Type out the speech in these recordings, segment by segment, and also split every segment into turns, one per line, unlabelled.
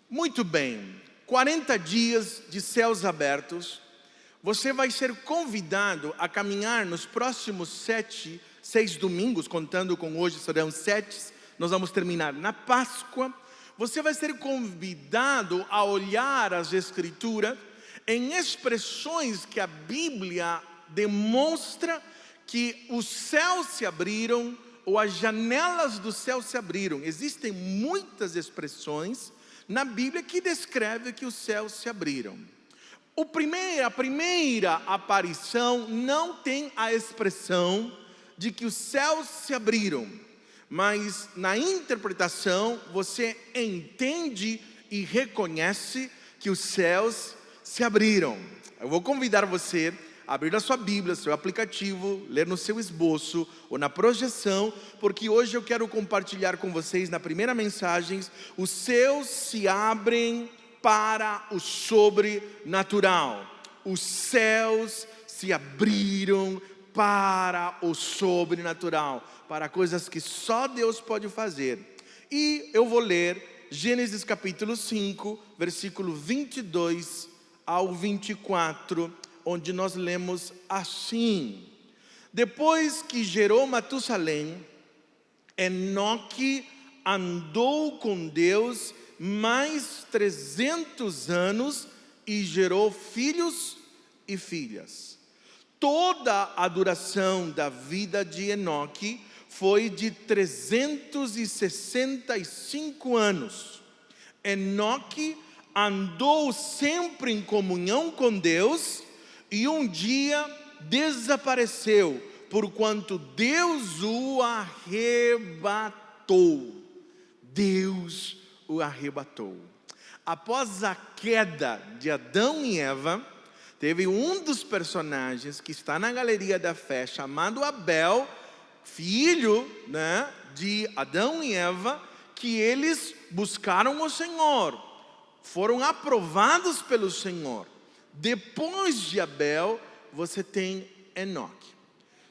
Muito bem, 40 dias de céus abertos. Você vai ser convidado a caminhar nos próximos 6 domingos, contando com hoje serão 7, nós vamos terminar na Páscoa. Você vai ser convidado a olhar as Escrituras em expressões que a Bíblia demonstra que os céus se abriram, ou as janelas do céu se abriram. Existem muitas expressões na Bíblia que descrevem que os céus se abriram. A primeira aparição não tem a expressão de que os céus se abriram, mas na interpretação você entende e reconhece que os céus se abriram. Eu vou convidar você a abrir a sua Bíblia, seu aplicativo, ler no seu esboço ou na projeção, porque hoje eu quero compartilhar com vocês na primeira mensagem: os céus se abrem para o sobrenatural. Os céus se abriram para o sobrenatural, para coisas que só Deus pode fazer. E eu vou ler Gênesis capítulo 5, versículo 22 ao 24, onde nós lemos assim: depois que gerou Matusalém, Enoque andou com Deus mais 300 anos e gerou filhos e filhas. Toda a duração da vida de Enoque foi de 365 anos. Enoque andou sempre em comunhão com Deus e um dia desapareceu, porquanto Deus o arrebatou. Deus o arrebatou. Após a queda de Adão e Eva, teve um dos personagens que está na galeria da fé, chamado Abel, filho, de Adão e Eva, que eles buscaram o Senhor, foram aprovados pelo Senhor. Depois de Abel, você tem Enoque.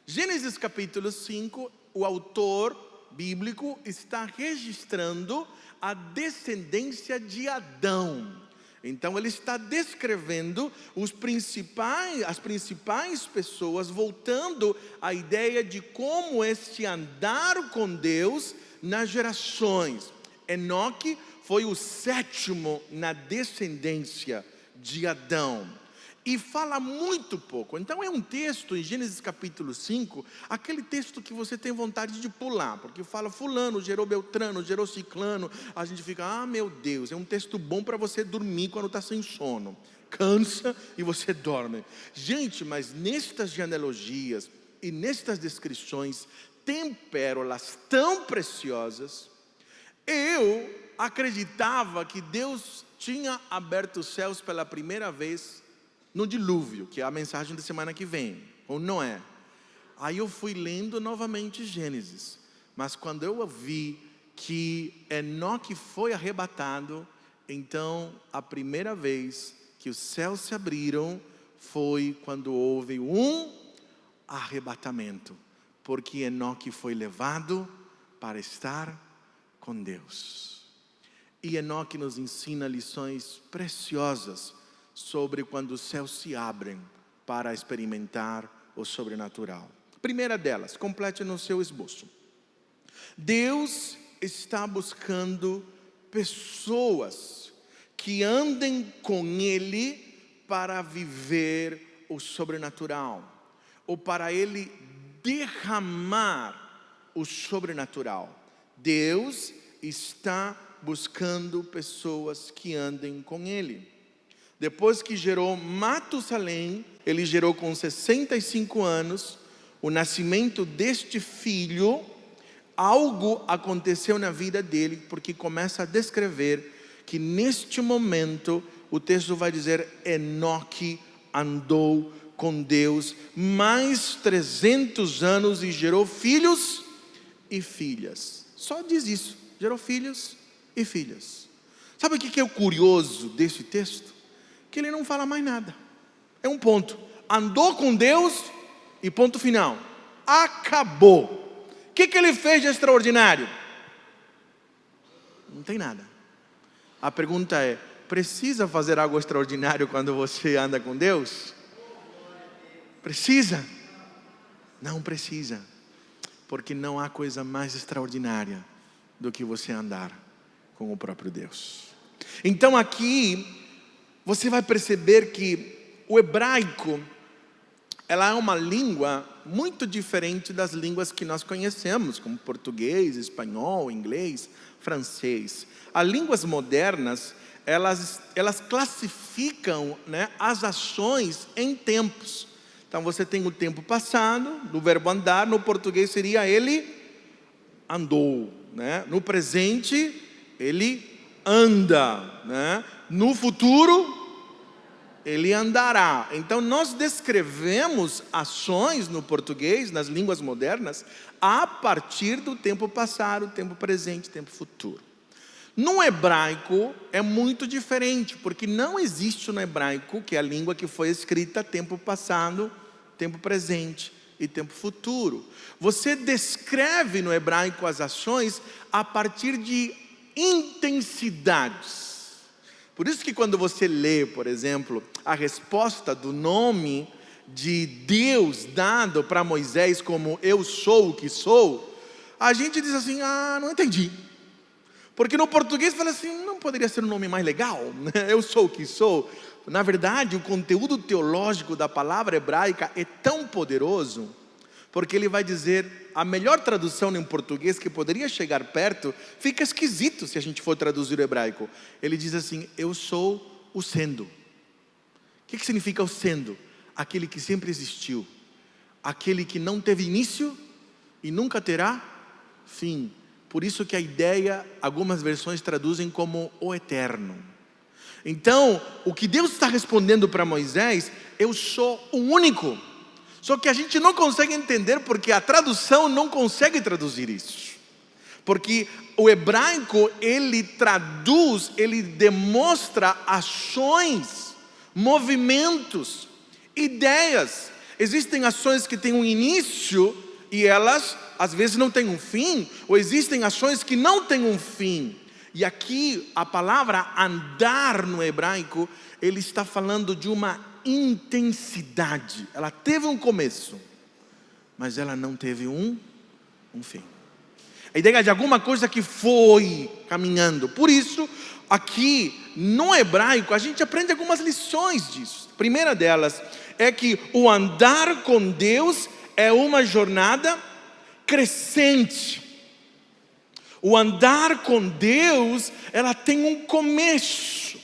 Gênesis capítulo 5, o autor bíblico está registrando a descendência de Adão. Então ele está descrevendo as principais pessoas, voltando à ideia de como este andar com Deus nas gerações. Enoque foi o 7º na descendência de Adão, e fala muito pouco. Então é um texto em Gênesis capítulo 5, aquele texto que você tem vontade de pular, porque fala fulano gerou Beltrano, gerou Ciclano. A gente fica, meu Deus, é um texto bom para você dormir quando está sem sono, cansa e você dorme. Gente, mas nestas genealogias e nestas descrições tem pérolas tão preciosas. Eu acreditava que Deus tinha aberto os céus pela primeira vez no dilúvio, que é a mensagem da semana que vem, ou Noé. Aí eu fui lendo novamente Gênesis, mas quando eu vi que Enoque foi arrebatado, então a primeira vez que os céus se abriram foi quando houve um arrebatamento, porque Enoque foi levado para estar com Deus. E Enoque nos ensina lições preciosas sobre quando os céus se abrem para experimentar o sobrenatural. Primeira delas, complete no seu esboço. Deus está buscando pessoas que andem com Ele para viver o sobrenatural, ou para Ele derramar o sobrenatural. Deus está buscando pessoas que andem com Ele. Depois que gerou Matusalém, ele gerou com 65 anos, o nascimento deste filho. Algo aconteceu na vida dele, porque começa a descrever que neste momento, o texto vai dizer, Enoque andou com Deus mais 300 anos e gerou filhos e filhas. Só diz isso, gerou filhos e filhas. Sabe o que é o curioso desse texto? Que ele não fala mais nada. É um ponto. Andou com Deus e ponto final. Acabou. O que ele fez de extraordinário? Não tem nada. A pergunta é: precisa fazer algo extraordinário quando você anda com Deus? Precisa? Não precisa. Porque não há coisa mais extraordinária do que você andar com o próprio Deus. Então aqui você vai perceber que o hebraico, ela é uma língua muito diferente das línguas que nós conhecemos, como português, espanhol, inglês, francês. As línguas modernas, elas classificam, né, as ações em tempos. Então você tem o tempo passado, do verbo andar, no português seria ele andou, né? No presente, ele anda, né? No futuro, ele andará. Então nós descrevemos ações no português, nas línguas modernas, a partir do tempo passado, tempo presente, tempo futuro. No hebraico é muito diferente, porque não existe no hebraico, que é a língua que foi escrita, tempo passado, tempo presente e tempo futuro. Você descreve no hebraico as ações a partir de intensidades. Por isso que quando você lê, por exemplo, a resposta do nome de Deus dado para Moisés como eu sou o que sou, a gente diz assim: não entendi. Porque no português fala assim, não poderia ser um nome mais legal, né? Eu sou o que sou. Na verdade, o conteúdo teológico da palavra hebraica é tão poderoso, porque ele vai dizer, a melhor tradução em português que poderia chegar perto, fica esquisito se a gente for traduzir o hebraico. Ele diz assim: eu sou o sendo. O que significa o sendo? Aquele que sempre existiu, aquele que não teve início e nunca terá fim. Por isso que a ideia, algumas versões traduzem como o eterno. Então, o que Deus está respondendo para Moisés: eu sou o único. Só que a gente não consegue entender porque a tradução não consegue traduzir isso. Porque o hebraico, ele traduz, ele demonstra ações, movimentos, ideias. Existem ações que têm um início e elas às vezes não têm um fim, ou existem ações que não têm um fim. E aqui a palavra andar no hebraico, ele está falando de uma intensidade. Ela teve um começo, mas ela não teve um fim. A ideia de alguma coisa que foi caminhando. Por isso, aqui no hebraico, a gente aprende algumas lições disso. A primeira delas é que o andar com Deus é uma jornada crescente. O andar com Deus, ela tem um começo.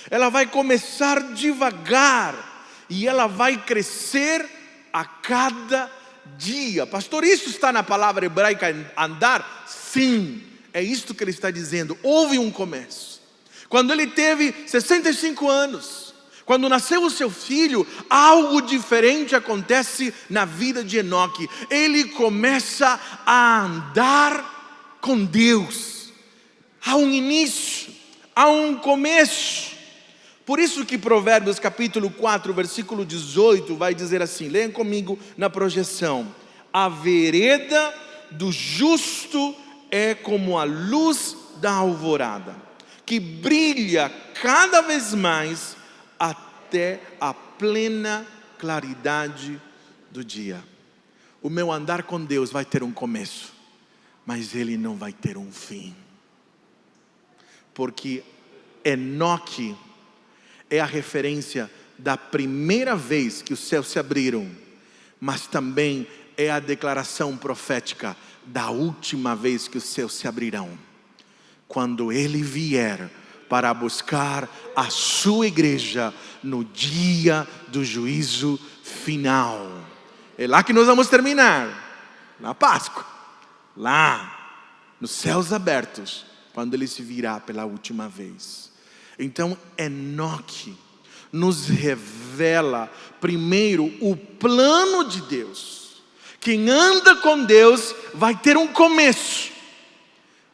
Ela vai começar devagar e ela vai crescer a cada dia. Pastor, isso está na palavra hebraica andar? Sim, é isto que ele está dizendo. Houve um começo. Quando ele teve 65 anos, quando nasceu o seu filho, algo diferente acontece na vida de Enoque. Ele começa a andar com Deus. Há um início, há um começo. Por isso que Provérbios capítulo 4, versículo 18 vai dizer assim, leiam comigo na projeção: a vereda do justo é como a luz da alvorada, que brilha cada vez mais até a plena claridade do dia. O meu andar com Deus vai ter um começo, mas ele não vai ter um fim. Porque Enoque é a referência da primeira vez que os céus se abriram, mas também é a declaração profética da última vez que os céus se abrirão, quando ele vier para buscar a sua igreja no dia do juízo final. É lá que nós vamos terminar, na Páscoa, lá nos céus abertos, quando ele se virá pela última vez. Então Enoque nos revela primeiro o plano de Deus. Quem anda com Deus vai ter um começo,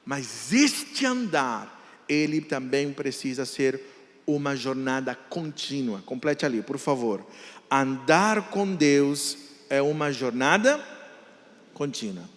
mas este andar, ele também precisa ser uma jornada contínua. Complete ali, por favor. Andar com Deus é uma jornada contínua.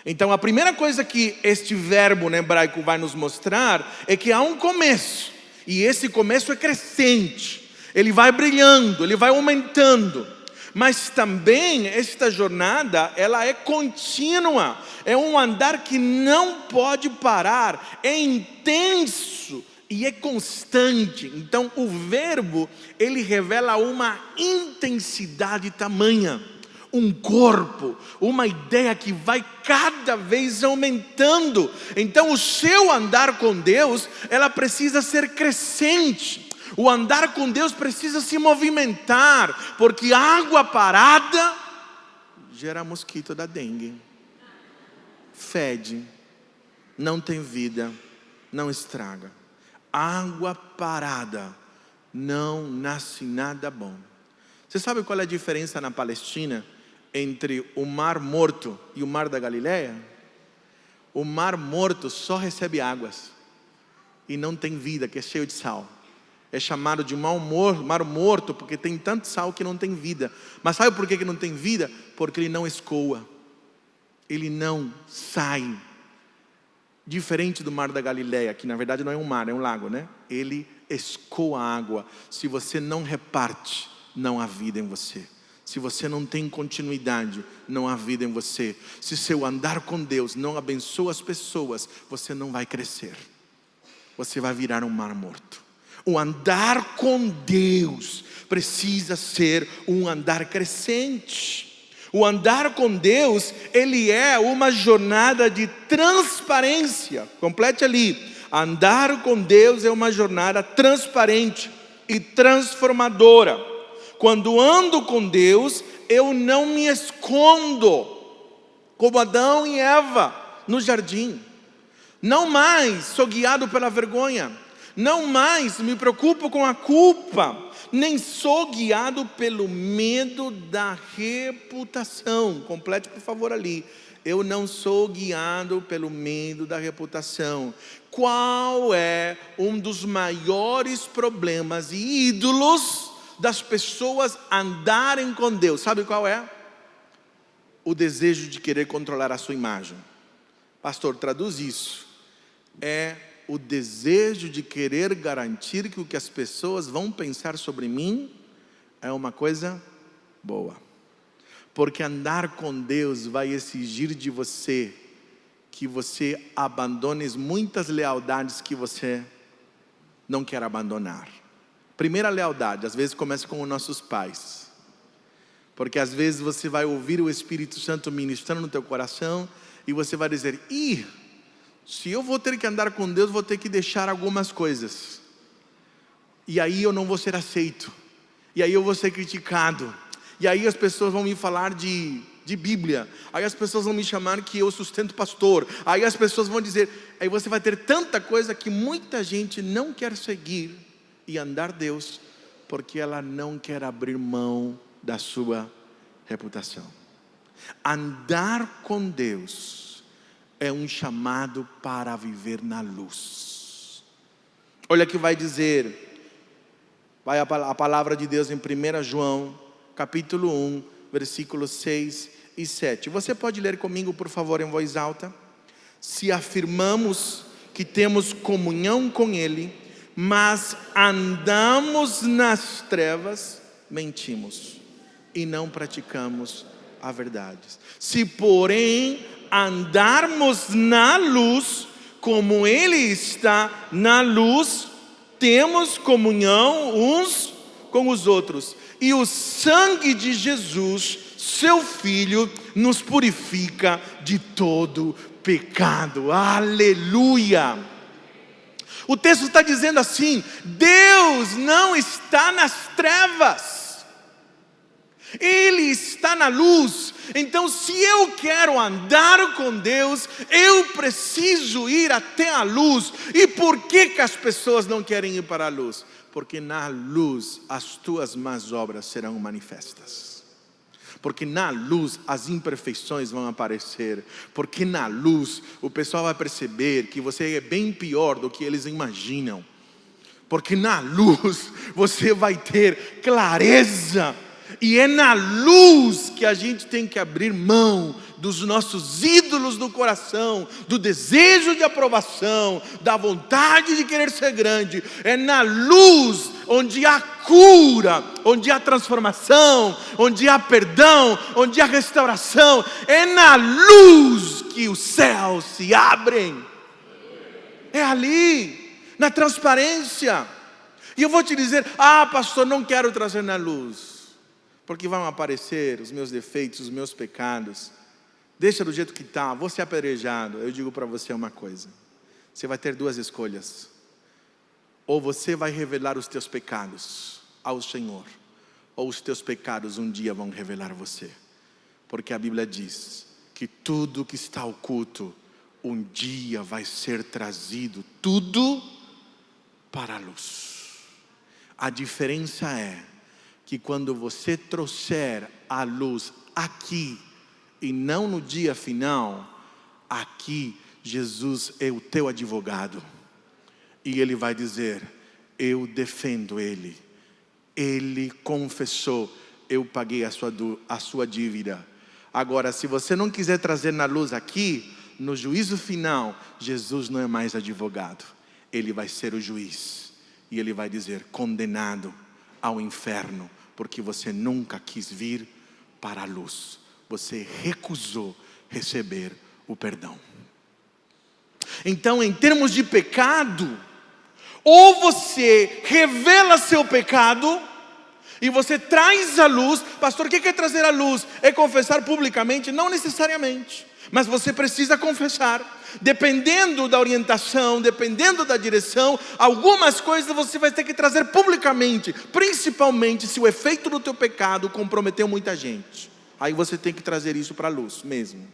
Então a primeira coisa que este verbo no hebraico vai nos mostrar é que há um começo, e esse começo é crescente, ele vai brilhando, ele vai aumentando, mas também esta jornada, ela é contínua, é um andar que não pode parar, é intenso e é constante. Então o verbo, ele revela uma intensidade tamanha, um corpo, uma ideia que vai cada vez aumentando. Então o seu andar com Deus, ela precisa ser crescente. O andar com Deus precisa se movimentar, porque água parada gera mosquito da dengue, fede, não tem vida, não estraga. Água parada não nasce nada bom. Você sabe qual é a diferença na Palestina entre o Mar Morto e o Mar da Galileia? O Mar Morto só recebe águas e não tem vida, que é cheio de sal. É chamado de Mar Morto porque tem tanto sal que não tem vida. Mas sabe por que não tem vida? Porque ele não escoa, ele não sai. Diferente do Mar da Galileia, que na verdade não é um mar, é um lago, né? Ele escoa a água. Se você não reparte, não há vida em você. Se você não tem continuidade, não há vida em você. Se seu andar com Deus não abençoa as pessoas, você não vai crescer. Você vai virar um mar morto. O andar com Deus precisa ser um andar crescente. O andar com Deus, ele é uma jornada de transparência. Complete ali. Andar com Deus é uma jornada transparente e transformadora. Quando ando com Deus, eu não me escondo, como Adão e Eva no jardim. Não mais sou guiado pela vergonha. Não mais me preocupo com a culpa. Nem sou guiado pelo medo da reputação. Complete por favor ali. Eu não sou guiado pelo medo da reputação. Qual é um dos maiores problemas e ídolos das pessoas andarem com Deus? Sabe qual é? O desejo de querer controlar a sua imagem. Pastor, traduz isso. É o desejo de querer garantir que o que as pessoas vão pensar sobre mim é uma coisa boa. Porque andar com Deus vai exigir de você que você abandone muitas lealdades que você não quer abandonar. Primeira lealdade, às vezes começa com os nossos pais. Porque às vezes você vai ouvir o Espírito Santo ministrando no teu coração e você vai dizer: se eu vou ter que andar com Deus, vou ter que deixar algumas coisas. E aí eu não vou ser aceito. E aí eu vou ser criticado. E aí as pessoas vão me falar de Bíblia. Aí as pessoas vão me chamar que eu sustento pastor. Aí as pessoas vão dizer... Aí você vai ter tanta coisa que muita gente não quer seguir e andar Deus, porque ela não quer abrir mão da sua reputação. Andar com Deus é um chamado para viver na luz. Olha que vai dizer, vai a palavra de Deus em 1 João, capítulo 1, versículos 6 e 7. Você pode ler comigo, por favor, em voz alta? Se afirmamos que temos comunhão com Ele, mas andamos nas trevas, mentimos e não praticamos a verdade. Se porém andarmos na luz, como Ele está na luz, temos comunhão uns com os outros, e o sangue de Jesus, seu Filho, nos purifica de todo pecado. Aleluia! O texto está dizendo assim: Deus não está nas trevas, Ele está na luz. Então, se eu quero andar com Deus, eu preciso ir até a luz. E por que as pessoas não querem ir para a luz? Porque na luz as tuas más obras serão manifestas. Porque na luz as imperfeições vão aparecer. Porque na luz o pessoal vai perceber que você é bem pior do que eles imaginam. Porque na luz você vai ter clareza. E é na luz que a gente tem que abrir mão dos nossos ídolos do coração, do desejo de aprovação, da vontade de querer ser grande. É na luz onde há cura, onde há transformação, onde há perdão, onde há restauração. É na luz que os céus se abrem. É ali, na transparência. E eu vou te dizer: pastor, não quero trazer na luz, porque vão aparecer os meus defeitos, os meus pecados. Deixa do jeito que está, vou ser apedrejado. Eu digo para você uma coisa: você vai ter duas escolhas. Ou você vai revelar os teus pecados ao Senhor, ou os teus pecados um dia vão revelar você. Porque a Bíblia diz que tudo que está oculto um dia vai ser trazido, tudo para a luz. A diferença é que quando você trouxer a luz aqui e não no dia final, aqui Jesus é o teu advogado. E Ele vai dizer: eu defendo Ele. Ele confessou, eu paguei a sua dívida. Agora, se você não quiser trazer na luz aqui, no juízo final, Jesus não é mais advogado. Ele vai ser o juiz. E Ele vai dizer: condenado ao inferno, porque você nunca quis vir para a luz. Você recusou receber o perdão. Então, em termos de pecado, ou você revela seu pecado e você traz a luz. Pastor, o que é trazer a luz? É confessar publicamente? Não necessariamente, mas você precisa confessar. Dependendo da orientação, dependendo da direção, algumas coisas você vai ter que trazer publicamente, principalmente se o efeito do teu pecado comprometeu muita gente. Aí você tem que trazer isso para a luz mesmo.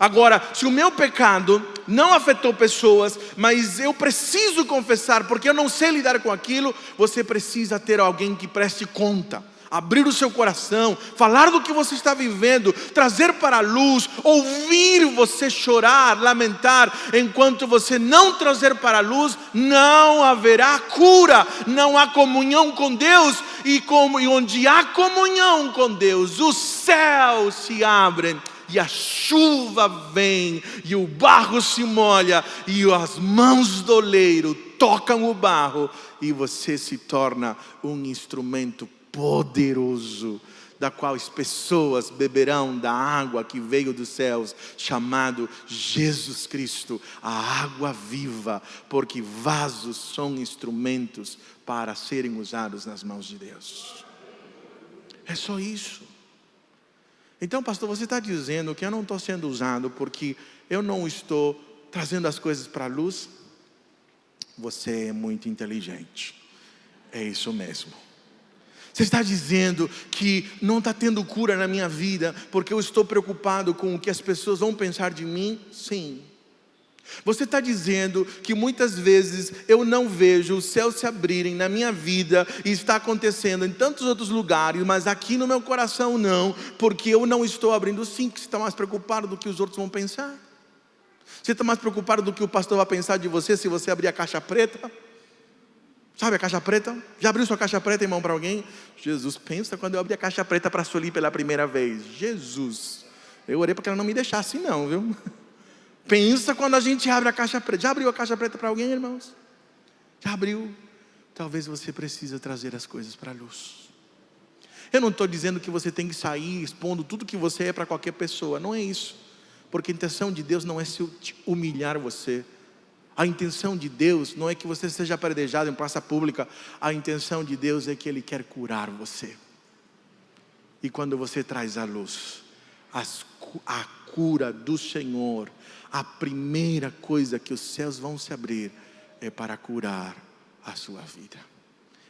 Agora, se o meu pecado não afetou pessoas, mas eu preciso confessar porque eu não sei lidar com aquilo, você precisa ter alguém que preste conta, abrir o seu coração, falar do que você está vivendo, trazer para a luz, ouvir você chorar, lamentar. Enquanto você não trazer para a luz, não haverá cura, não há comunhão com Deus. E onde há comunhão com Deus, os céus se abrem, e a chuva vem, e o barro se molha, e as mãos do oleiro tocam o barro, e você se torna um instrumento poderoso, da qual as pessoas beberão da água que veio dos céus, chamado Jesus Cristo, a água viva, porque vasos são instrumentos para serem usados nas mãos de Deus. É só isso. Então, pastor, você está dizendo que eu não estou sendo usado porque eu não estou trazendo as coisas para a luz? Você é muito inteligente. É isso mesmo. Você está dizendo que não está tendo cura na minha vida porque eu estou preocupado com o que as pessoas vão pensar de mim? Sim. Você está dizendo que muitas vezes eu não vejo os céus se abrirem na minha vida, e está acontecendo em tantos outros lugares, mas aqui no meu coração não, porque eu não estou abrindo. Sim, que você está mais preocupado do que os outros vão pensar. Você está mais preocupado do que o pastor vai pensar de você se você abrir a caixa preta. Sabe a caixa preta? Já abriu sua caixa preta, irmão, para alguém? Jesus, pensa quando eu abri a caixa preta para Sueli pela primeira vez. Jesus, eu orei para que ela não me deixasse não, viu? Pensa quando a gente abre a caixa preta. Já abriu a caixa preta para alguém, irmãos? Já abriu? Talvez você precise trazer as coisas para a luz. Eu não estou dizendo que você tem que sair expondo tudo que você é para qualquer pessoa. Não é isso. Porque a intenção de Deus não é humilhar você. A intenção de Deus não é que você seja apedrejado em praça pública. A intenção de Deus é que Ele quer curar você. E quando você traz à luz a cura do Senhor, a primeira coisa que os céus vão se abrir é para curar a sua vida.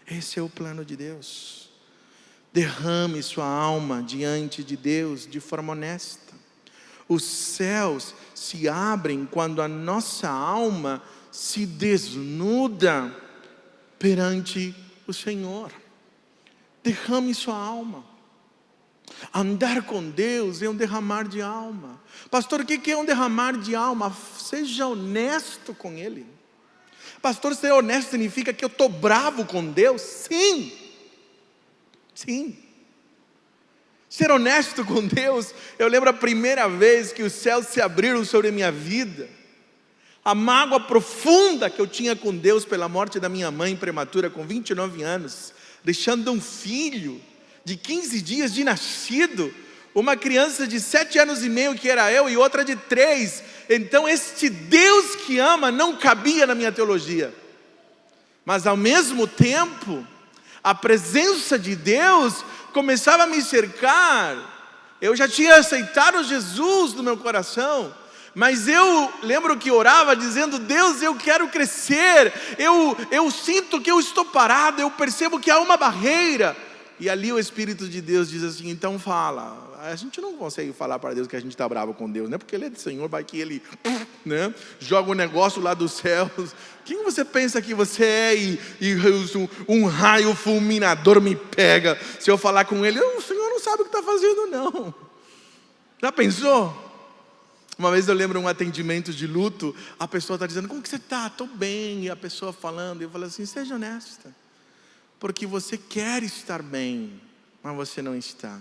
Esse é o plano de Deus. Derrame sua alma diante de Deus de forma honesta. Os céus se abrem quando a nossa alma se desnuda perante o Senhor. Derrame sua alma. Andar com Deus é um derramar de alma. Pastor, o que é um derramar de alma? Seja honesto com Ele. Pastor, ser honesto significa que eu estou bravo com Deus? Sim. Sim. Ser honesto com Deus. Eu lembro a primeira vez que os céus se abriram sobre a minha vida. A mágoa profunda que eu tinha com Deus pela morte da minha mãe prematura com 29 anos, deixando um filho de 15 dias de nascido, uma criança de 7 anos e meio que era eu e outra de 3. Então este Deus que ama não cabia na minha teologia. Mas ao mesmo tempo, a presença de Deus começava a me cercar. Eu já tinha aceitado Jesus no meu coração, mas eu lembro que orava dizendo: Deus, eu quero crescer, eu sinto que eu estou parado, eu percebo que há uma barreira. E ali o Espírito de Deus diz assim: então fala. A gente não consegue falar para Deus que a gente está bravo com Deus, né? Porque Ele é do Senhor, vai que Ele, né, joga um negócio lá dos céus. Quem você pensa que você é? E um raio fulminador me pega. Se eu falar com Ele, o Senhor não sabe o que está fazendo, não. Já pensou? Uma vez eu lembro um atendimento de luto, a pessoa está dizendo: como que você está? Estou bem. E a pessoa falando, eu falo assim: seja honesta, porque você quer estar bem, mas você não está.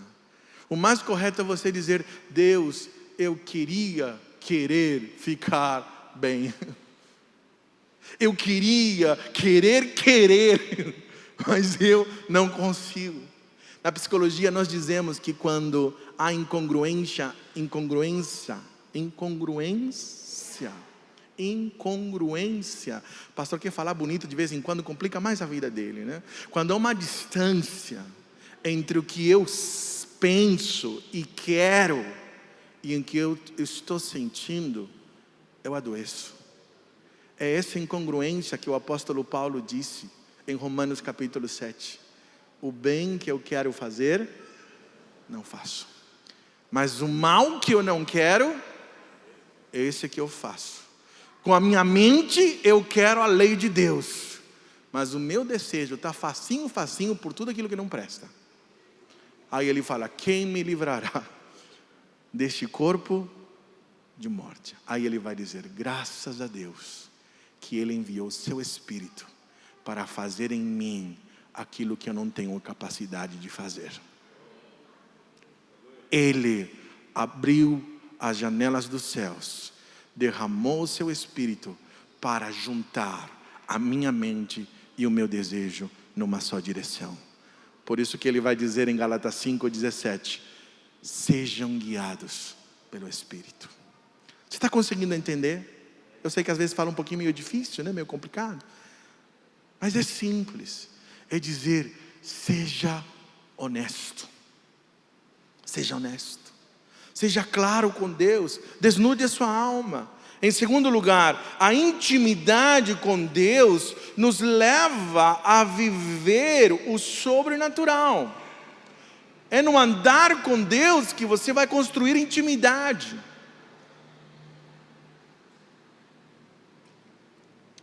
O mais correto é você dizer: Deus, eu querer ficar bem. Eu querer, mas eu não consigo. Na psicologia nós dizemos que quando há incongruência, o pastor quer falar bonito de vez em quando, complica mais a vida dele, né? Quando há uma distância entre o que eu penso e quero e o que eu estou sentindo, eu adoeço. É essa incongruência que o apóstolo Paulo disse em Romanos capítulo 7. O bem que eu quero fazer, não faço. Mas o mal que eu não quero, esse que eu faço. Com a minha mente eu quero a lei de Deus, mas o meu desejo está facinho por tudo aquilo que não presta. Aí ele fala: quem me livrará deste corpo de morte? Aí ele vai dizer: graças a Deus que Ele enviou o seu Espírito para fazer em mim aquilo que eu não tenho capacidade de fazer. Ele abriu as janelas dos céus, derramou o seu Espírito para juntar a minha mente e o meu desejo numa só direção. Por isso que ele vai dizer em Gálatas 5:17: sejam guiados pelo Espírito. Você está conseguindo entender? Eu sei que às vezes fala um pouquinho meio difícil, né? Meio complicado, mas é simples. É dizer: seja honesto. Seja honesto. Seja claro com Deus. Desnude a sua alma. Em segundo lugar, a intimidade com Deus nos leva a viver o sobrenatural. É no andar com Deus que você vai construir intimidade.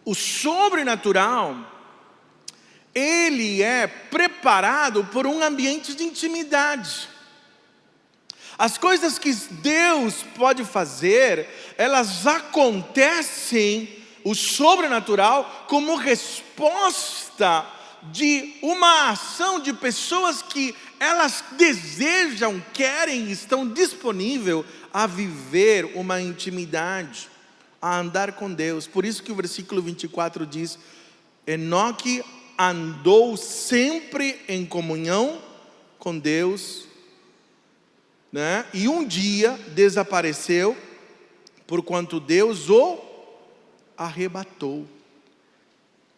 O sobrenatural, ele é preparado por um ambiente de intimidade. As coisas que Deus pode fazer, elas acontecem, o sobrenatural, como resposta de uma ação de pessoas que elas desejam, querem, estão disponíveis a viver uma intimidade, a andar com Deus. Por isso que o versículo 24 diz: Enoque andou sempre em comunhão com Deus, né? E um dia desapareceu, porquanto Deus o arrebatou.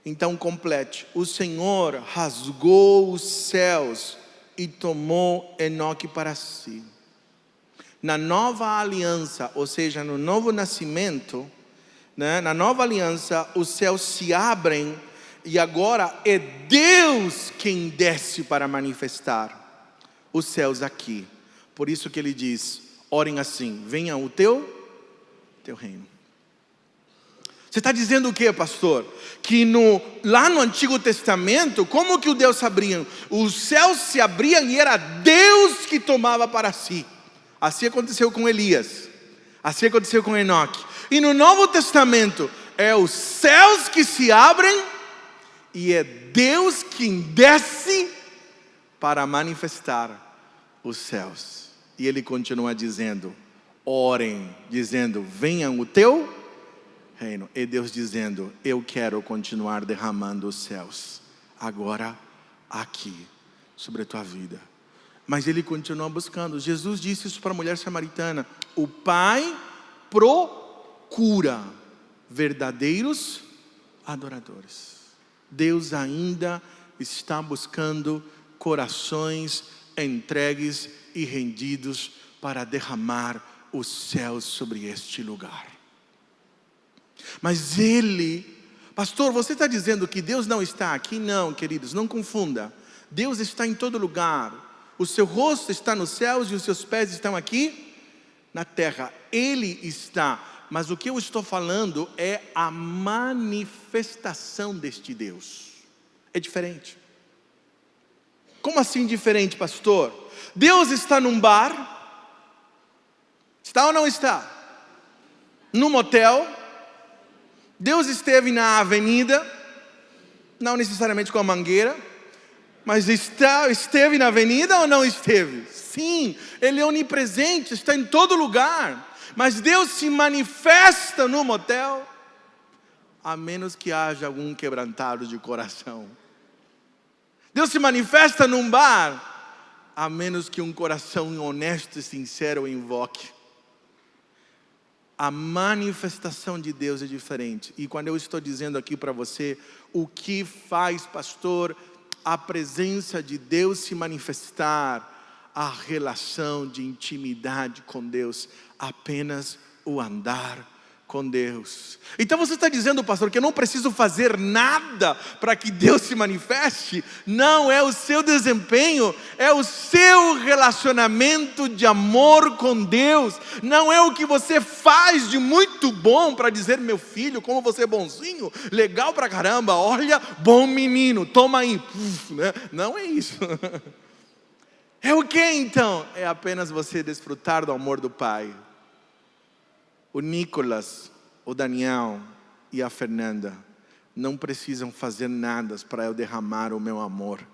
Então complete: o Senhor rasgou os céus e tomou Enoque para si. Na nova aliança, ou seja, no novo nascimento, né? Na nova aliança, os céus se abrem e agora é Deus quem desce para manifestar os céus aqui. Por isso que ele diz: orem assim: venha o teu reino. Você está dizendo o que, pastor? Que lá no Antigo Testamento, como que o Deus se abria? Os céus se abriam e era Deus que tomava para si. Assim aconteceu com Elias, assim aconteceu com Enoque. E no Novo Testamento, é os céus que se abrem e é Deus quem desce para manifestar os céus. E ele continua dizendo, orem, dizendo, venha o teu reino. E Deus dizendo, eu quero continuar derramando os céus, agora, aqui, sobre a tua vida. Mas ele continua buscando. Jesus disse isso para a mulher samaritana, o Pai procura verdadeiros adoradores. Deus ainda está buscando corações entregues e rendidos para derramar os céus sobre este lugar. Mas ele, pastor, você está dizendo que Deus não está aqui? Não, queridos, não confunda. Deus está em todo lugar. O seu rosto está nos céus e os seus pés estão aqui na terra. Ele está, mas o que eu estou falando é a manifestação deste Deus. É diferente. Como assim diferente, pastor? Deus está num bar? Está ou não está? Num motel? Deus esteve na avenida? Não necessariamente com a mangueira, mas esteve na avenida ou não esteve? Sim, Ele é onipresente, está em todo lugar. Mas Deus se manifesta no motel, a menos que haja algum quebrantado de coração. Deus se manifesta num bar, a menos que um coração honesto e sincero o invoque. A manifestação de Deus é diferente. E quando eu estou dizendo aqui para você, o que faz, pastor, a presença de Deus se manifestar, a relação de intimidade com Deus, apenas o andar com Deus. Então você está dizendo, pastor, que eu não preciso fazer nada para que Deus se manifeste? Não, é o seu desempenho, é o seu relacionamento de amor com Deus. Não é o que você faz de muito bom para dizer, meu filho, como você é bonzinho, legal pra caramba, olha, bom menino, toma aí. Não é isso. É o que então? É apenas você desfrutar do amor do Pai. O Nicolas, o Daniel e a Fernanda não precisam fazer nada para eu derramar o meu amor.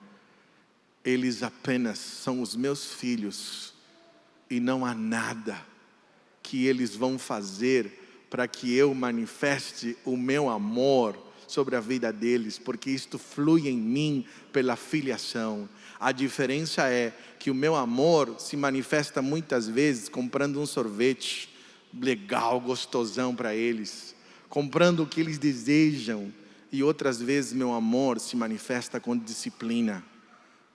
Eles apenas são os meus filhos e não há nada que eles vão fazer para que eu manifeste o meu amor sobre a vida deles, porque isto flui em mim pela filiação. A diferença é que o meu amor se manifesta muitas vezes comprando um sorvete legal, gostosão para eles, comprando o que eles desejam, e outras vezes meu amor se manifesta com disciplina,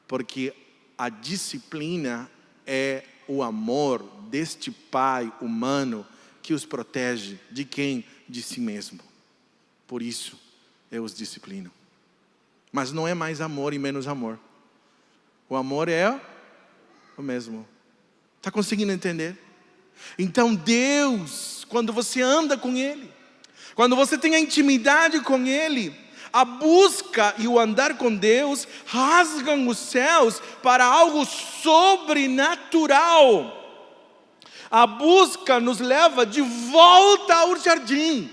porque a disciplina é o amor deste Pai humano que os protege de quem? De si mesmo. Por isso eu os disciplino. Mas não é mais amor e menos amor. O amor é o mesmo. Está conseguindo entender? Então Deus, quando você anda com Ele, quando você tem a intimidade com Ele, a busca e o andar com Deus rasgam os céus para algo sobrenatural. A busca nos leva de volta ao jardim.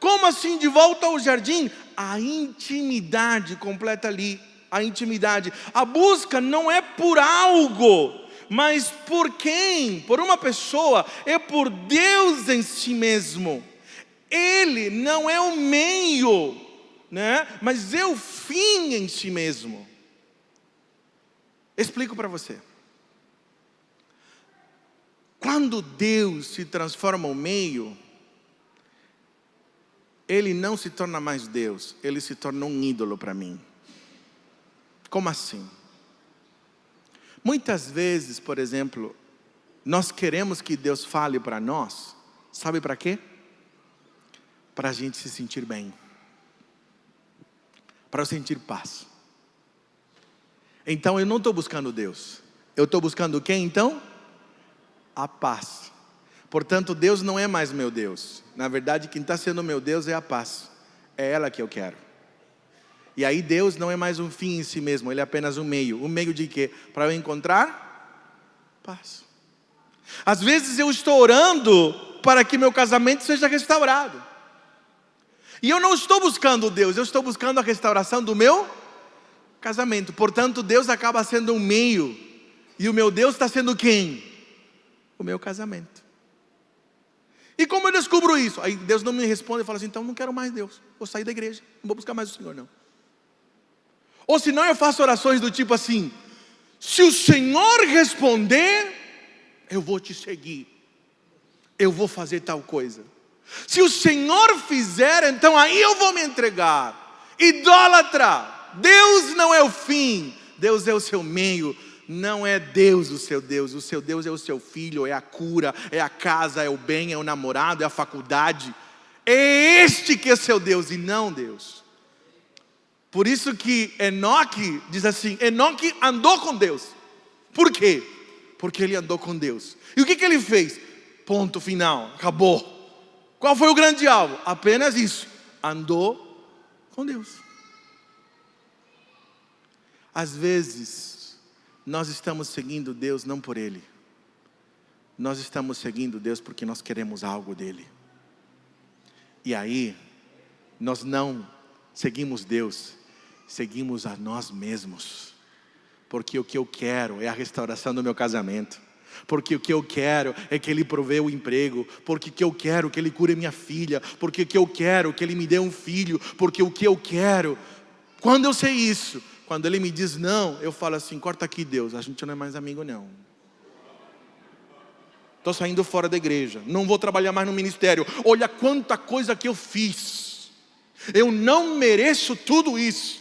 Como assim de volta ao jardim? A intimidade completa ali, a intimidade. A busca não é por algo, mas por quem? Por uma pessoa, é por Deus em si mesmo. Ele não é o meio, né? Mas é o fim em si mesmo. Explico para você. Quando Deus se transforma o meio, Ele não se torna mais Deus, Ele se torna um ídolo para mim. Como assim? Muitas vezes, por exemplo, nós queremos que Deus fale para nós, sabe para quê? Para a gente se sentir bem, para eu sentir paz. Então eu não estou buscando Deus, eu estou buscando quem então? A paz. Portanto, Deus não é mais meu Deus. Na verdade, quem está sendo meu Deus é a paz. É ela que eu quero. E aí Deus não é mais um fim em si mesmo, Ele é apenas um meio. Um meio de quê? Para eu encontrar paz. Às vezes eu estou orando para que meu casamento seja restaurado. E eu não estou buscando Deus, eu estou buscando a restauração do meu casamento. Portanto, Deus acaba sendo um meio. E o meu Deus está sendo quem? O meu casamento. E como eu descubro isso? Aí Deus não me responde e fala assim, então não quero mais Deus, vou sair da igreja, não vou buscar mais o Senhor não. Ou senão eu faço orações do tipo assim, se o Senhor responder, eu vou te seguir, eu vou fazer tal coisa. Se o Senhor fizer, então aí eu vou me entregar. Idólatra, Deus não é o fim, Deus é o seu meio. Não é Deus o seu Deus é o seu filho, é a cura, é a casa, é o bem, é o namorado, é a faculdade. É este que é seu Deus e não Deus. Por isso que Enoque diz assim, Enoque andou com Deus. Por quê? Porque ele andou com Deus. E o que ele fez? Ponto final, acabou. Qual foi o grande alvo? Apenas isso, andou com Deus. Às vezes nós estamos seguindo Deus não por Ele. Nós estamos seguindo Deus porque nós queremos algo dEle. E aí, nós não seguimos Deus, seguimos a nós mesmos. Porque o que eu quero é a restauração do meu casamento. Porque o que eu quero é que Ele provê o emprego. Porque o que eu quero é que Ele cure minha filha. Porque o que eu quero é que Ele me dê um filho. Porque o que eu quero... Quando eu sei isso... Quando Ele me diz não, eu falo assim, corta aqui Deus, a gente não é mais amigo não. Estou saindo fora da igreja, não vou trabalhar mais no ministério. Olha quanta coisa que eu fiz. Eu não mereço tudo isso.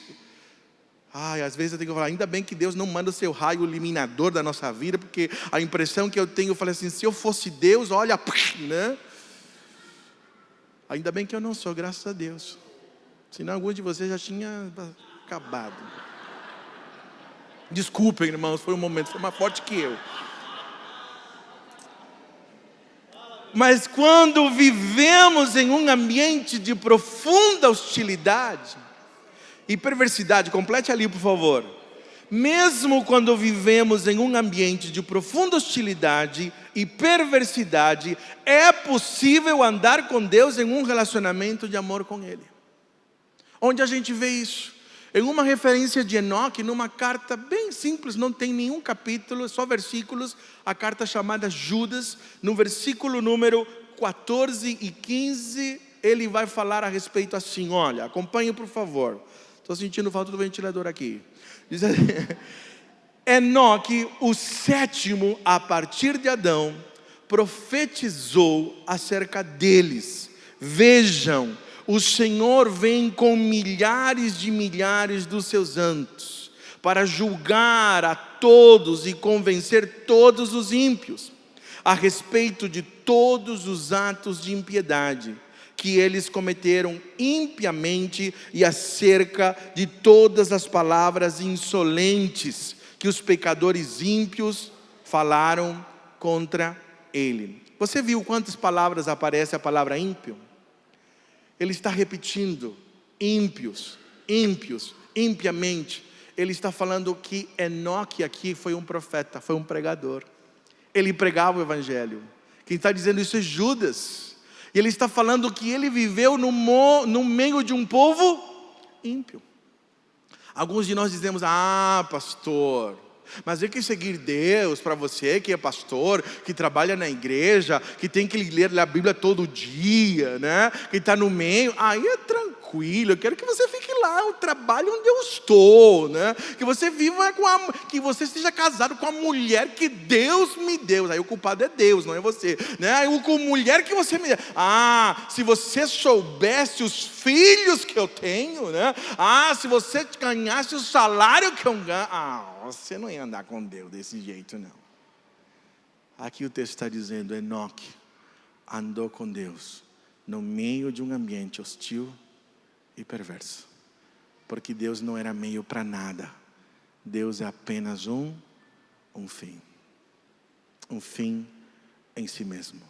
Ai, às vezes eu tenho que falar, ainda bem que Deus não manda o seu raio eliminador da nossa vida, porque a impressão que eu tenho, eu falei assim, se eu fosse Deus, olha, né? Ainda bem que eu não sou, graças a Deus. Senão alguns de vocês já tinha acabado. Desculpem, irmãos, foi um momento, foi mais forte que eu. Mas quando vivemos em um ambiente de profunda hostilidade e perversidade, complete ali por favor. Mesmo quando vivemos em um ambiente de profunda hostilidade e perversidade, é possível andar com Deus em um relacionamento de amor com Ele. Onde a gente vê isso? Em uma referência de Enoque, numa carta bem simples, não tem nenhum capítulo, só versículos, a carta chamada Judas, no versículo número 14 e 15, ele vai falar a respeito assim, olha, acompanhe por favor, estou sentindo falta do ventilador aqui. Diz assim, Enoque, o sétimo a partir de Adão, profetizou acerca deles, vejam, o Senhor vem com milhares de milhares dos seus santos, para julgar a todos e convencer todos os ímpios, a respeito de todos os atos de impiedade, que eles cometeram impiamente, e acerca de todas as palavras insolentes, que os pecadores ímpios falaram contra ele. Você viu quantas palavras aparece a palavra ímpio? Ele está repetindo, ímpios, ímpios, impiamente. Ele está falando que Enoque aqui foi um profeta, foi um pregador. Ele pregava o evangelho. Quem está dizendo isso é Judas. E ele está falando que ele viveu no meio de um povo ímpio. Alguns de nós dizemos, pastor, mas é que seguir Deus para você que é pastor, que trabalha na igreja, que tem que ler a Bíblia todo dia, né? Que está no meio, aí é tranquilo, eu quero que você fique lá, o trabalho onde eu estou, né? Que você viva que você esteja casado com a mulher que Deus me deu, aí o culpado é Deus, não é você, né? Aí com a mulher que você me deu, se você soubesse os filhos que eu tenho, né? Se você ganhasse o salário que eu ganho, você não ia andar com Deus desse jeito não. Aqui o texto está dizendo, Enoque andou com Deus no meio de um ambiente hostil e perverso, porque Deus não era meio para nada. Deus é apenas um fim em si mesmo.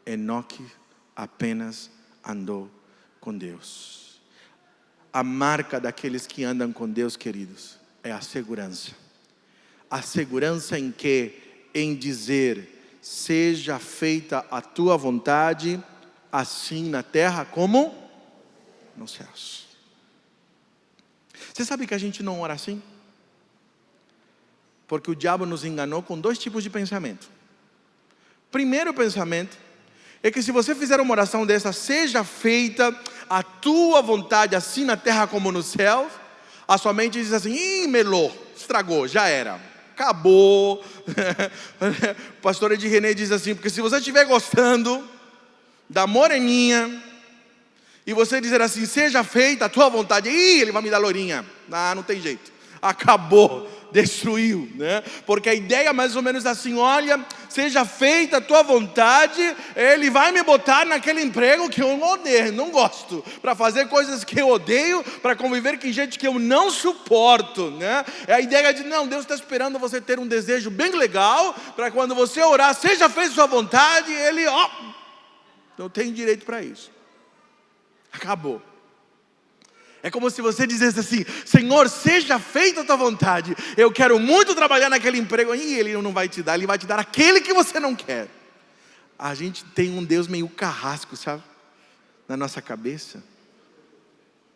Enoque apenas andou com Deus. A marca daqueles que andam com Deus, queridos, é a segurança. A segurança em que? Em dizer, seja feita a tua vontade, assim na terra como nos céus. Você sabe que a gente não ora assim? Porque o diabo nos enganou com 2 tipos de pensamento. Primeiro pensamento é que se você fizer uma oração dessa, seja feita a tua vontade, assim na terra como no céu, a sua mente diz assim: melou, estragou, já era, acabou. O pastor Edi René diz assim: porque se você estiver gostando da moreninha, e você dizer assim, seja feita a tua vontade, ele vai me dar lourinha. Não tem jeito, acabou, destruiu, né? Porque a ideia é mais ou menos assim: olha, seja feita a tua vontade, ele vai me botar naquele emprego que eu odeio, não gosto, para fazer coisas que eu odeio, para conviver com gente que eu não suporto, né? É a ideia de, não, Deus está esperando você ter um desejo bem legal, para quando você orar, seja feita a sua vontade, ele, não tem direito para isso, acabou. É como se você dissesse assim: Senhor, seja feita a tua vontade, eu quero muito trabalhar naquele emprego. E ele não vai te dar, ele vai te dar aquele que você não quer. A gente tem um Deus meio carrasco, sabe, na nossa cabeça.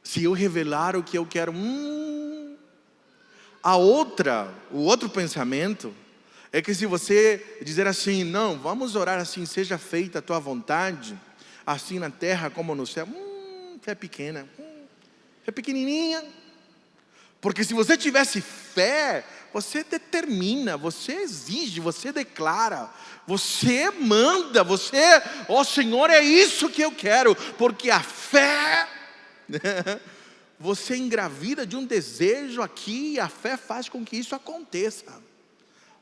Se eu revelar o que eu quero, o outro pensamento é que se você dizer assim: não, vamos orar assim, seja feita a tua vontade, assim na terra como no céu, fé pequena, é pequenininha. Porque se você tivesse fé, você determina, você exige, você declara, você manda, Senhor, é isso que eu quero. Porque a fé, você engravida de um desejo aqui, e a fé faz com que isso aconteça.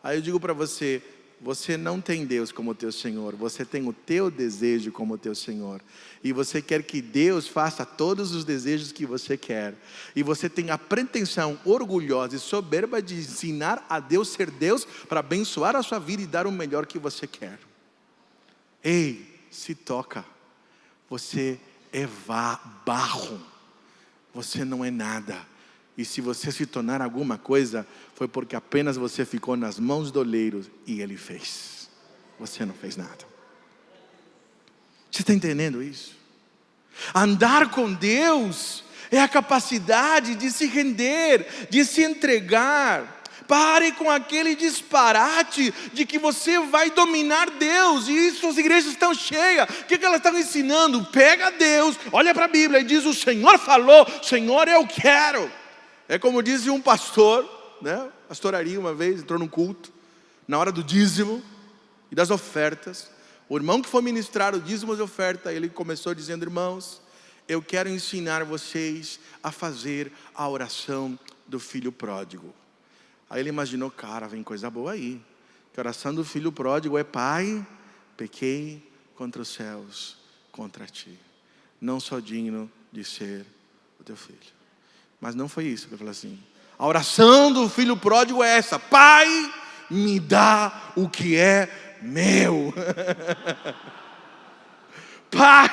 Aí eu digo para você: você não tem Deus como teu Senhor, você tem o teu desejo como teu Senhor. E você quer que Deus faça todos os desejos que você quer. E você tem a pretensão orgulhosa e soberba de ensinar a Deus ser Deus, para abençoar a sua vida e dar o melhor que você quer. Ei, se toca. Você é barro. Você não é nada. E se você se tornar alguma coisa, foi porque apenas você ficou nas mãos do oleiro e ele fez. Você não fez nada. Você está entendendo isso? Andar com Deus é a capacidade de se render, de se entregar. Pare com aquele disparate de que você vai dominar Deus. E isso as igrejas estão cheias. O que elas estão ensinando? Pega Deus, olha para a Bíblia e diz: o Senhor falou, Senhor, eu quero. É como disse um pastor, né? Pastor Ari uma vez entrou num culto, na hora do dízimo e das ofertas. O irmão que foi ministrar o dízimo e oferta, ele começou dizendo: irmãos, eu quero ensinar vocês a fazer a oração do filho pródigo. Aí ele imaginou: cara, vem coisa boa aí. Que a oração do filho pródigo é: Pai, pequei contra os céus, contra ti. Não sou digno de ser o teu filho. Mas não foi isso. Ele falou assim: a oração do filho pródigo é essa: Pai, me dá o que é meu. Pai,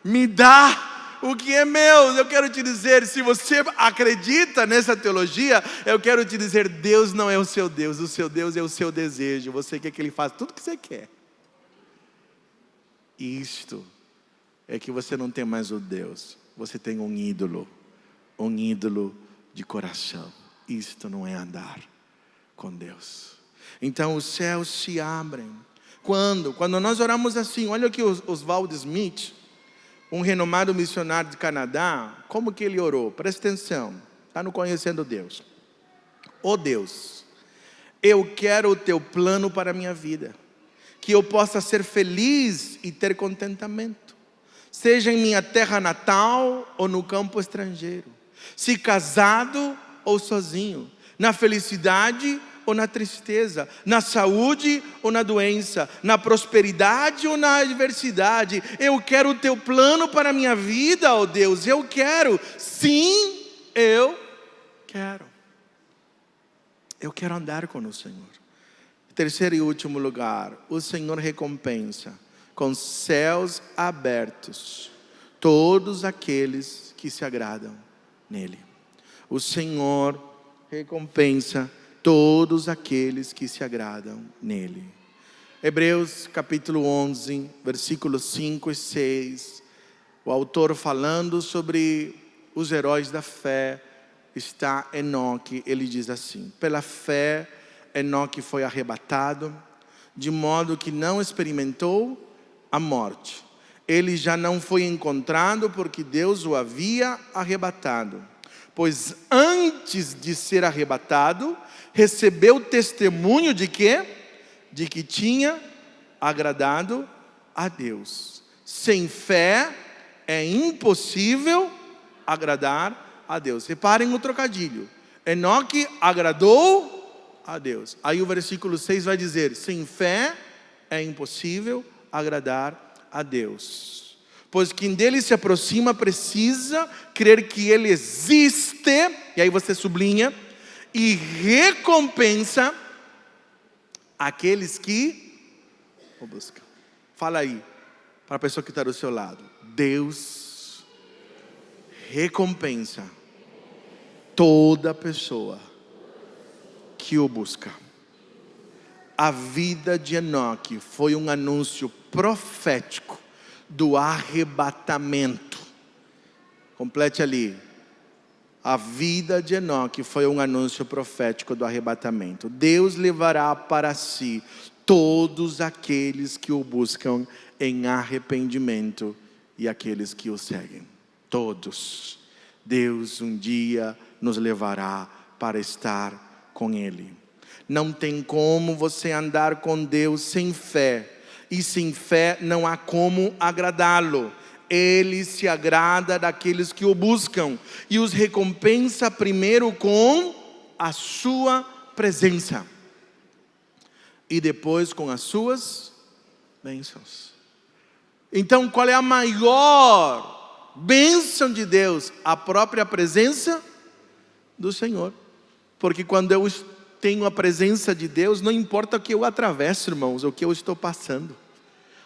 me dá o que é meu. Eu quero te dizer, se você acredita nessa teologia, eu quero te dizer: Deus não é o seu Deus é o seu desejo. Você quer que Ele faça tudo o que você quer. E isto é que você não tem mais o Deus, você tem um ídolo de coração. Isto não é andar com Deus. Então os céus se abrem. Quando nós oramos assim, olha aqui Oswald Smith, um renomado missionário de Canadá, como que ele orou? Presta atenção, está no Conhecendo Deus. Ó Deus, eu quero o teu plano para a minha vida, que eu possa ser feliz e ter contentamento, seja em minha terra natal ou no campo estrangeiro, se casado ou sozinho, na felicidade ou na tristeza, na saúde ou na doença, na prosperidade ou na adversidade. Eu quero o teu plano para a minha vida, ó Deus. Eu quero, sim, eu quero. Eu quero andar com o Senhor. Terceiro e último lugar, o Senhor recompensa com céus abertos todos aqueles que se agradam nele. O Senhor recompensa todos aqueles que se agradam nele. Hebreus capítulo 11, versículos 5 e 6. O autor falando sobre os heróis da fé, está Enoque. Ele diz assim: pela fé, Enoque foi arrebatado, de modo que não experimentou a morte. Ele já não foi encontrado porque Deus o havia arrebatado. Pois antes de ser arrebatado, recebeu testemunho de quê? De que tinha agradado a Deus. Sem fé é impossível agradar a Deus. Reparem o trocadilho. Enoque agradou a Deus. Aí o versículo 6 vai dizer: sem fé é impossível agradar a Deus. Pois quem dele se aproxima precisa crer que ele existe, e aí você sublinha, e recompensa aqueles que o buscam. Fala aí para a pessoa que está do seu lado: Deus recompensa toda pessoa que o busca. A vida de Enoque foi um anúncio profético do arrebatamento. Complete ali. A vida de Enoque foi um anúncio profético do arrebatamento. Deus levará para si todos aqueles que o buscam em arrependimento e aqueles que o seguem. Todos. Deus um dia nos levará para estar com Ele. Não tem como você andar com Deus sem fé. E sem fé não há como agradá-lo. Ele se agrada daqueles que o buscam e os recompensa primeiro com a sua presença e depois com as suas bênçãos. Então, qual é a maior bênção de Deus? A própria presença do Senhor. Porque quando eu tenho a presença de Deus, não importa o que eu atravesso, irmãos, o que eu estou passando.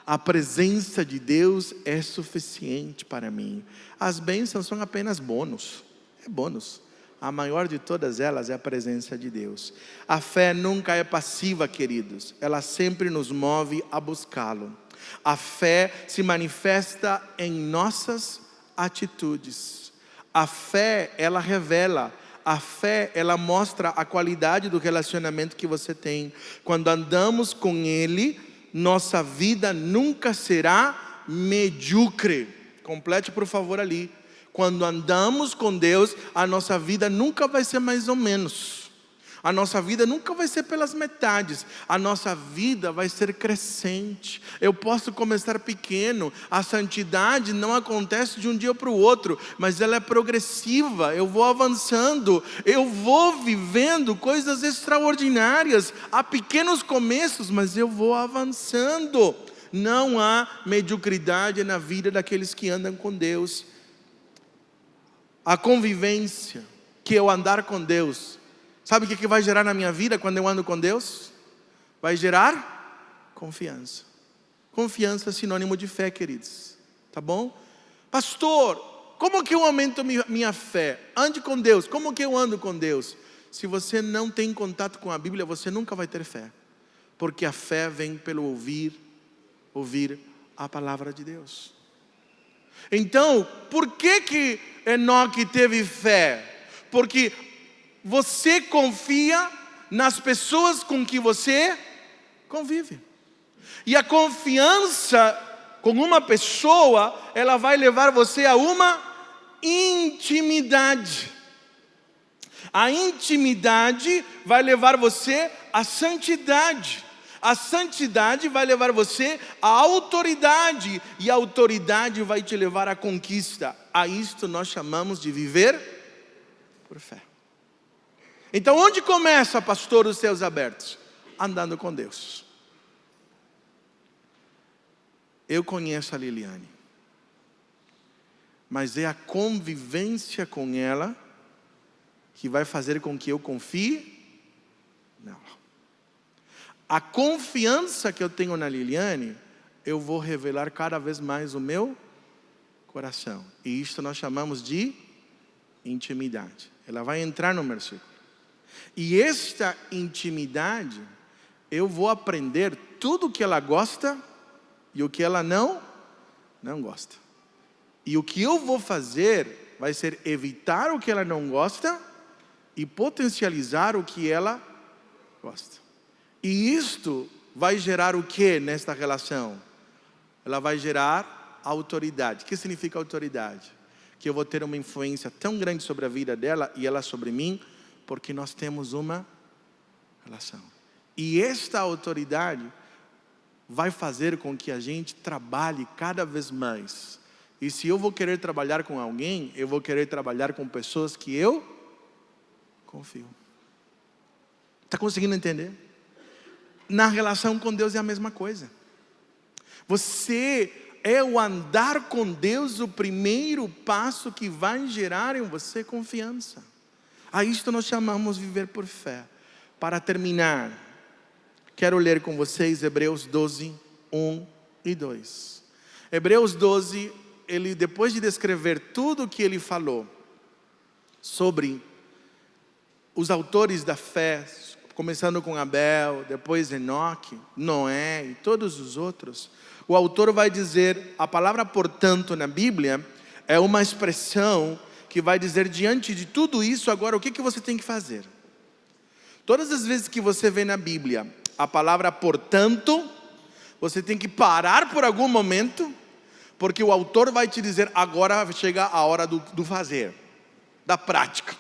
A presença de Deus é suficiente para mim. As bênçãos são apenas bônus. É bônus. A maior de todas elas é a presença de Deus. A fé nunca é passiva, queridos. Ela sempre nos move a buscá-lo. A fé se manifesta em nossas atitudes. A fé, ela revela. A fé, ela mostra a qualidade do relacionamento que você tem. Quando andamos com Ele, nossa vida nunca será medíocre. Complete por favor ali. Quando andamos com Deus, a nossa vida nunca vai ser mais ou menos. A nossa vida nunca vai ser pelas metades. A nossa vida vai ser crescente. Eu posso começar pequeno. A santidade não acontece de um dia para o outro, mas ela é progressiva. Eu vou avançando. Eu vou vivendo coisas extraordinárias. Há pequenos começos, mas eu vou avançando. Não há mediocridade na vida daqueles que andam com Deus. A convivência, que eu andar com Deus, sabe o que vai gerar na minha vida quando eu ando com Deus? Vai gerar confiança. Confiança é sinônimo de fé, queridos. Tá bom? Pastor, como que eu aumento minha fé? Ande com Deus. Como que eu ando com Deus? Se você não tem contato com a Bíblia, você nunca vai ter fé. Porque a fé vem pelo ouvir a palavra de Deus. Então, por que Enoque teve fé? Porque você confia nas pessoas com que você convive. E a confiança com uma pessoa, ela vai levar você a uma intimidade. A intimidade vai levar você à santidade. A santidade vai levar você à autoridade. E a autoridade vai te levar à conquista. A isto nós chamamos de viver por fé. Então onde começa, pastor, os céus abertos? Andando com Deus. Eu conheço a Liliane. Mas é a convivência com ela que vai fazer com que eu confie? Não. A confiança que eu tenho na Liliane, eu vou revelar cada vez mais o meu coração. E isto nós chamamos de intimidade. Ela vai entrar no versículo. E esta intimidade, eu vou aprender tudo o que ela gosta e o que ela não gosta. E o que eu vou fazer vai ser evitar o que ela não gosta e potencializar o que ela gosta. E isto vai gerar o que nesta relação? Ela vai gerar autoridade. O que significa autoridade? Que eu vou ter uma influência tão grande sobre a vida dela e ela sobre mim, porque nós temos uma relação. E esta autoridade vai fazer com que a gente trabalhe cada vez mais. E se eu vou querer trabalhar com alguém, eu vou querer trabalhar com pessoas que eu confio. Está conseguindo entender? Na relação com Deus é a mesma coisa. Você é o andar com Deus, o primeiro passo que vai gerar em você confiança. A isto nós chamamos viver por fé. Para terminar, quero ler com vocês Hebreus 12, 1 e 2. Hebreus 12, ele depois de descrever tudo o que ele falou sobre os autores da fé, começando com Abel, depois Enoque, Noé e todos os outros, o autor vai dizer, a palavra portanto na Bíblia é uma expressão que vai dizer diante de tudo isso, agora o que você tem que fazer? Todas as vezes que você vê na Bíblia a palavra portanto, você tem que parar por algum momento, porque o autor vai te dizer, agora chega a hora do fazer, da prática.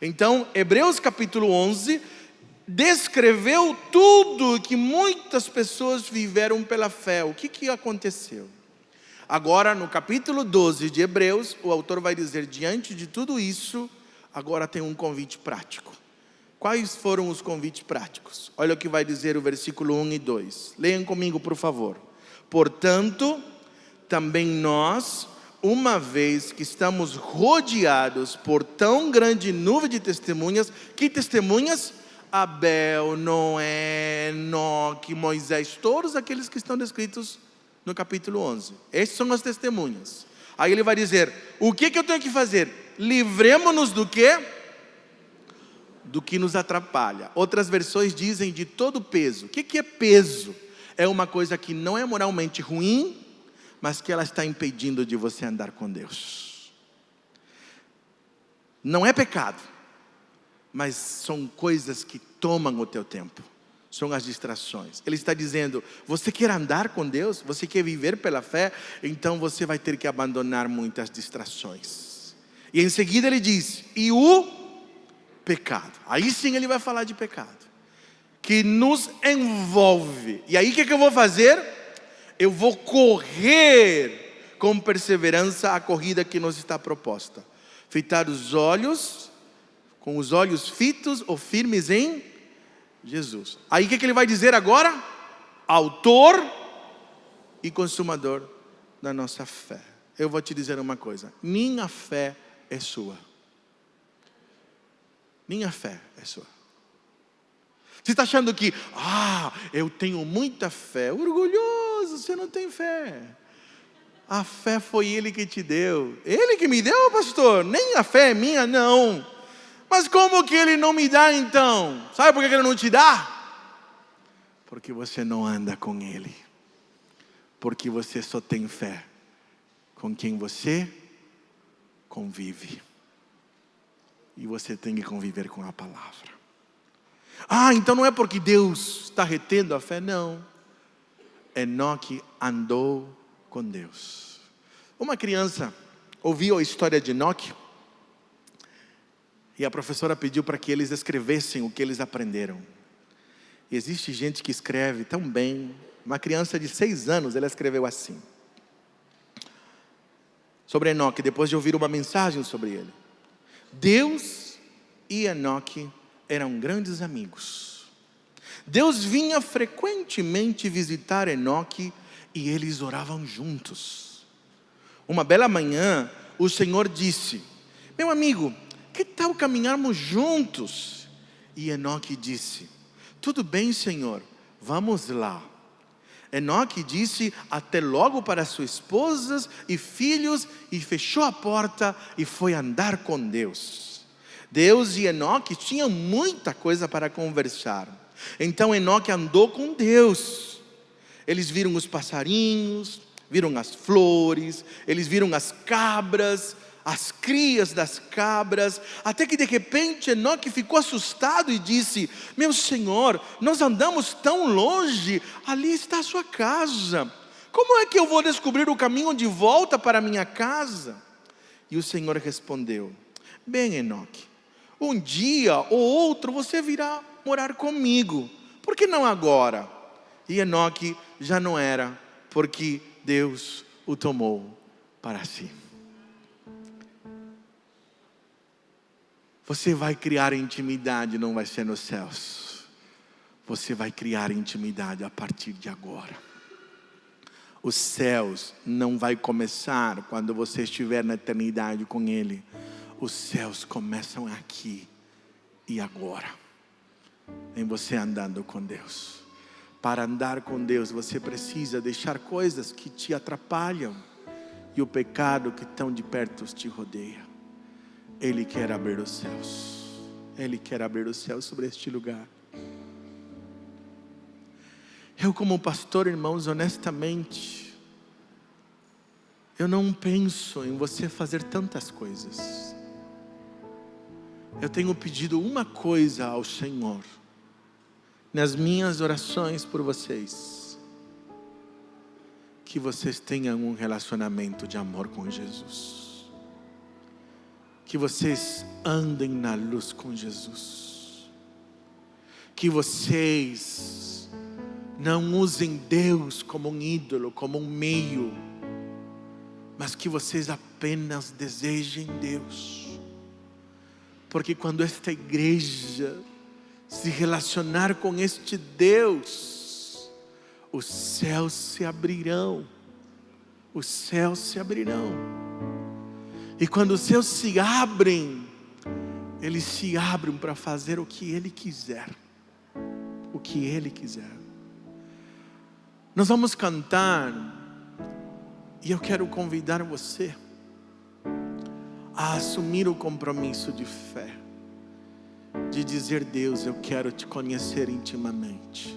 Então, Hebreus capítulo 11, descreveu tudo que muitas pessoas viveram pela fé. O que aconteceu? Agora, no capítulo 12 de Hebreus, o autor vai dizer, diante de tudo isso, agora tem um convite prático. Quais foram os convites práticos? Olha o que vai dizer o versículo 1 e 2. Leiam comigo, por favor. Portanto, também nós, uma vez que estamos rodeados por tão grande nuvem de testemunhas, que testemunhas? Abel, Noé, Enoque, Moisés, todos aqueles que estão descritos no capítulo 11. Esses são as testemunhas. Aí ele vai dizer, o que eu tenho que fazer? Livremo-nos do quê? Do que nos atrapalha. Outras versões dizem de todo peso. O que é peso? É uma coisa que não é moralmente ruim, mas que ela está impedindo de você andar com Deus. Não é pecado, mas são coisas que tomam o teu tempo. São as distrações. Ele está dizendo, você quer andar com Deus? Você quer viver pela fé? Então você vai ter que abandonar muitas distrações. E em seguida ele diz, e o pecado. Aí sim ele vai falar de pecado, que nos envolve. E aí o que eu vou fazer? Eu vou correr com perseverança a corrida que nos está proposta. Fitar os olhos, com os olhos fitos ou firmes em Jesus. Aí o que ele vai dizer agora? Autor e consumador da nossa fé. Eu vou te dizer uma coisa, minha fé é sua. Minha fé é sua. Você está achando que, eu tenho muita fé, orgulhoso, você não tem fé. A fé foi Ele que te deu. Ele que me deu, pastor, nem a fé é minha, não. Mas como que Ele não me dá então? Sabe por que Ele não te dá? Porque você não anda com Ele. Porque você só tem fé com quem você convive. E você tem que conviver com a palavra. Então não é porque Deus está retendo a fé, não. Enoque andou com Deus. Uma criança ouviu a história de Enoque, e a professora pediu para que eles escrevessem o que eles aprenderam. E existe gente que escreve tão bem. Uma criança de 6 anos, ela escreveu assim, sobre Enoque, depois de ouvir uma mensagem sobre ele. Deus e Enoque eram grandes amigos. Deus vinha frequentemente visitar Enoque e eles oravam juntos. Uma bela manhã, o Senhor disse, meu amigo, que tal caminharmos juntos? E Enoque disse, tudo bem, Senhor, vamos lá. Enoque disse até logo para suas esposas e filhos e fechou a porta e foi andar com Deus. Deus e Enoque tinham muita coisa para conversar. Então Enoque andou com Deus. Eles viram os passarinhos, viram as flores, eles viram as cabras, as crias das cabras, até que de repente Enoque ficou assustado e disse: meu Senhor, nós andamos tão longe, ali está a sua casa, como é que eu vou descobrir o caminho de volta para a minha casa? E o Senhor respondeu: bem, Enoque, um dia ou outro você virá morar comigo, por que não agora? E Enoque já não era, porque Deus o tomou para si. Você vai criar intimidade, não vai ser nos céus. Você vai criar intimidade a partir de agora. Os céus não vai começar quando você estiver na eternidade com Ele. Os céus começam aqui e agora, em você andando com Deus. Para andar com Deus, você precisa deixar coisas que te atrapalham e o pecado que tão de perto te rodeia. Ele quer abrir os céus. Ele quer abrir os céus sobre este lugar. Eu, como pastor, irmãos, honestamente, eu não penso em você fazer tantas coisas. Eu tenho pedido uma coisa ao Senhor, nas minhas orações por vocês: que vocês tenham um relacionamento de amor com Jesus. Que vocês andem na luz com Jesus. Que vocês não usem Deus como um ídolo, como um meio, mas que vocês apenas desejem Deus. Porque quando esta igreja se relacionar com este Deus, os céus se abrirão. Os céus se abrirão. E quando os céus se abrem, eles se abrem para fazer o que Ele quiser. O que Ele quiser. Nós vamos cantar, e eu quero convidar você a assumir o compromisso de fé, de dizer: Deus, eu quero te conhecer intimamente.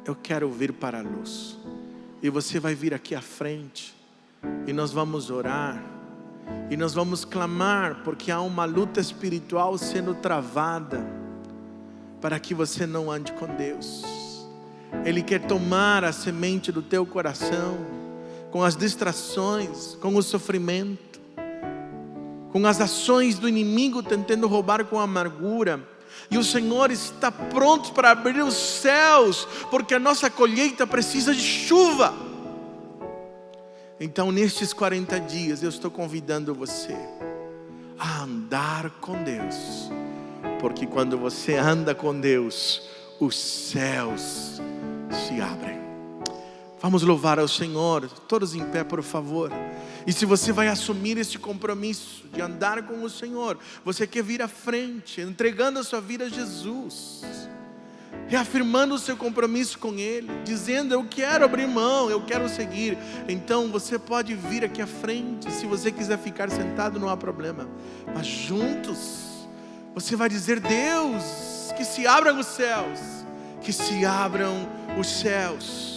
Eu quero vir para a luz. E você vai vir aqui à frente, e nós vamos orar. E nós vamos clamar, porque há uma luta espiritual sendo travada, para que você não ande com Deus. Ele quer tomar a semente do teu coração, com as distrações, com o sofrimento, com as ações do inimigo tentando roubar com amargura. E o Senhor está pronto para abrir os céus, porque a nossa colheita precisa de chuva. Então, nestes 40 dias, eu estou convidando você a andar com Deus. Porque quando você anda com Deus, os céus se abrem. Vamos louvar ao Senhor, todos em pé, por favor. E se você vai assumir este compromisso de andar com o Senhor, você quer vir à frente, entregando a sua vida a Jesus, reafirmando o seu compromisso com Ele, dizendo: eu quero abrir mão, eu quero seguir. Então você pode vir aqui à frente. Se você quiser ficar sentado, não há problema. Mas juntos, você vai dizer: Deus, que se abram os céus, que se abram os céus.